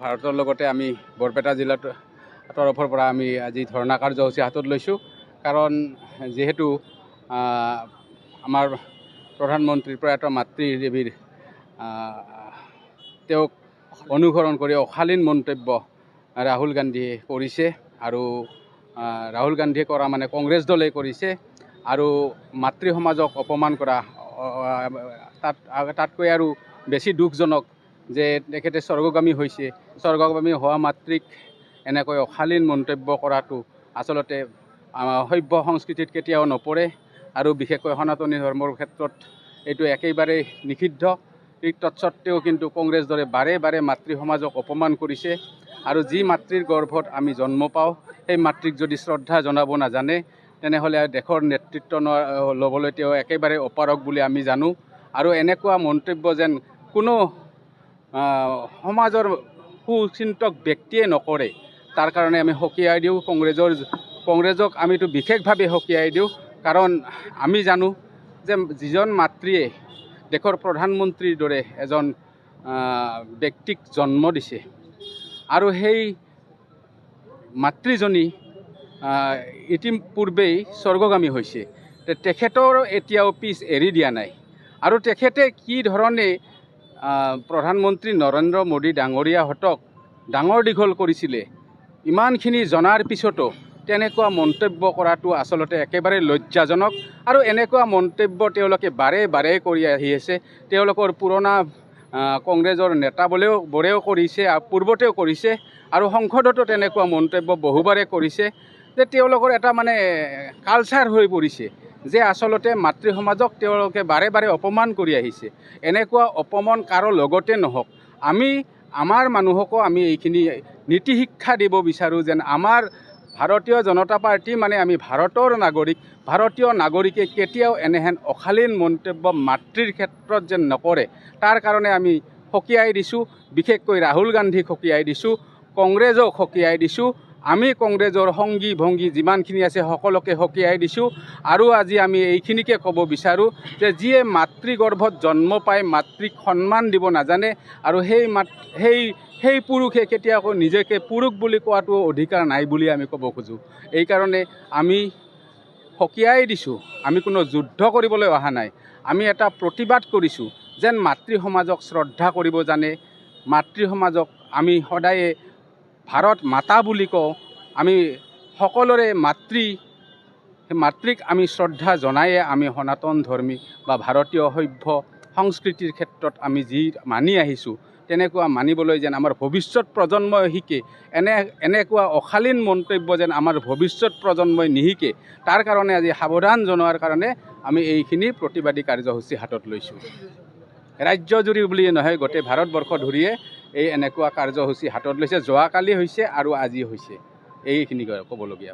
ভাৰতৰ লগতে আমি বৰপেটা জিলাৰ তৰফৰ পৰা আমি আজি ধৰ্ণা কাৰ্যসূচী হাতত লৈছোঁ। কাৰণ যিহেতু আমাৰ প্ৰধানমন্ত্ৰী প্ৰয়াত মাতৃদেৱীৰ তেওঁক অনুসৰণ কৰি অশালীন মন্তব্য ৰাহুল গান্ধীয়ে কৰিছে আৰু ৰাহুল গান্ধীয়ে কৰা মানে কংগ্ৰেছ দলে কৰিছে আৰু মাতৃ সমাজক অপমান কৰা তাতকৈ আৰু বেছি দুখজনক যে তেখেতে স্বৰ্গগামী হৈছে। স্বৰ্গগামী হোৱা মাতৃক এনেকৈ অশালীন মন্তব্য কৰাটো আচলতে সভ্য সংস্কৃতিত কেতিয়াও নপৰে আৰু বিশেষকৈ সনাতনী ধৰ্মৰ ক্ষেত্ৰত এইটো একেবাৰে নিষিদ্ধ। তৎসত্ত্বেও কিন্তু কংগ্ৰেছ দলে বাৰে বাৰে মাতৃ সমাজক অপমান কৰিছে আৰু যি মাতৃৰ গৰ্ভত আমি জন্ম পাওঁ সেই মাতৃক যদি শ্ৰদ্ধা জনাব নাজানে তেনেহ'লে দেশৰ নেতৃত্ব ল'বলৈ তেওঁ একেবাৰে অপাৰগ বুলি আমি জানো। আৰু এনেকুৱা মন্তব্য যেন কোনো সমাজৰ সুচিন্তক ব্যক্তিয়ে নকৰে, তাৰ কাৰণে আমি সকীয়াই দিওঁ। কংগ্ৰেছক আমিতো বিশেষভাৱে সকীয়াই দিওঁ, কাৰণ আমি জানো যে যিজন মাতৃয়ে দেশৰ প্ৰধানমন্ত্ৰীৰ দৰে এজন ব্যক্তিক জন্ম দিছে আৰু সেই মাতৃজনী ইতিপূৰ্বেই স্বৰ্গগামী হৈছে, তেখেতৰ এতিয়াও পিছ এৰি দিয়া নাই। আৰু তেখেতে কি ধৰণে প্ৰধানমন্ত্ৰী নৰেন্দ্ৰ মোদী ডাঙৰীয়াহঁতক ডাঙৰ দীঘল কৰিছিলে, ইমানখিনি জনাৰ পিছতো তেনেকুৱা মন্তব্য কৰাটো আচলতে একেবাৰে লজ্জাজনক। আৰু এনেকুৱা মন্তব্য তেওঁলোকে বাৰে বাৰে কৰি আহি আছে। তেওঁলোকৰ পুৰণা কংগ্ৰেছৰ নেতাবোৰেও কৰিছে, পূৰ্বতেও কৰিছে আৰু সংসদতো তেনেকুৱা মন্তব্য বহুবাৰে কৰিছে যে তেওঁলোকৰ এটা মানে কালচাৰ হৈ পৰিছে যে আচলতে মাতৃ সমাজক তেওঁলোকে বাৰে বাৰে অপমান কৰি আহিছে। এনেকুৱা অপমান কাৰো লগতে নহওক। আমাৰ মানুহকো আমি এইখিনি নীতি শিক্ষা দিব বিচাৰোঁ যেন আমাৰ ভাৰতীয় জনতা পাৰ্টি মানে আমি ভাৰতৰ নাগৰিক, ভাৰতীয় নাগৰিকে কেতিয়াও এনেহেন অশালীন মন্তব্য মাতৃৰ ক্ষেত্ৰত যেন নকৰে। তাৰ কাৰণে আমি সকীয়াই দিছোঁ, বিশেষকৈ ৰাহুল গান্ধীক সকীয়াই দিছোঁ, কংগ্ৰেছক সকীয়াই দিছোঁ। আমি কংগ্ৰেছৰ সংগী ভংগী যিমানখিনি আছে সকলোকে সকীয়াই দিছোঁ। আৰু আজি আমি এইখিনিকে ক'ব বিচাৰোঁ যে যিয়ে মাতৃগৰ্ভত জন্ম পাই মাতৃক সন্মান দিব নাজানে আৰু সেই পুৰুষে কেতিয়াও নিজকে পুৰুষ বুলি কোৱাটো অধিকাৰ নাই বুলি আমি ক'ব খোজোঁ। এইকাৰণে আমি সকীয়াই দিছোঁ। আমি কোনো যুদ্ধ কৰিবলৈ অহা নাই, আমি এটা প্ৰতিবাদ কৰিছোঁ যেন মাতৃ সমাজক শ্ৰদ্ধা কৰিব জানে। মাতৃ সমাজক আমি সদায়ে ভাৰত মাতা বুলি কওঁ। আমি সকলোৰে মাতৃক আমি শ্ৰদ্ধা জনায়ে আমি সনাতন ধৰ্মী বা ভাৰতীয় সভ্য সংস্কৃতিৰ ক্ষেত্ৰত আমি যি মানি আহিছোঁ তেনেকুৱা মানিবলৈ যেন আমাৰ ভৱিষ্যত প্ৰজন্মই শিকে। এনেকুৱা অশালীন মন্তব্য যেন আমাৰ ভৱিষ্যত প্ৰজন্মই নিশিকে, তাৰ কাৰণে আজি সাৱধান জনোৱাৰ কাৰণে আমি এইখিনি প্ৰতিবাদী কাৰ্যসূচী হাতত লৈছোঁ। ৰাজ্যজুৰি বুলিয়ে নহয়, গোটেই ভাৰতবৰ্ষ ধৰিয়ে এনেকুৱা কাৰ্যসূচী হাতত লৈছে। যোৱাকালি হৈছে আৰু আজি হৈছে, এইখিনি ক'বলগীয়া।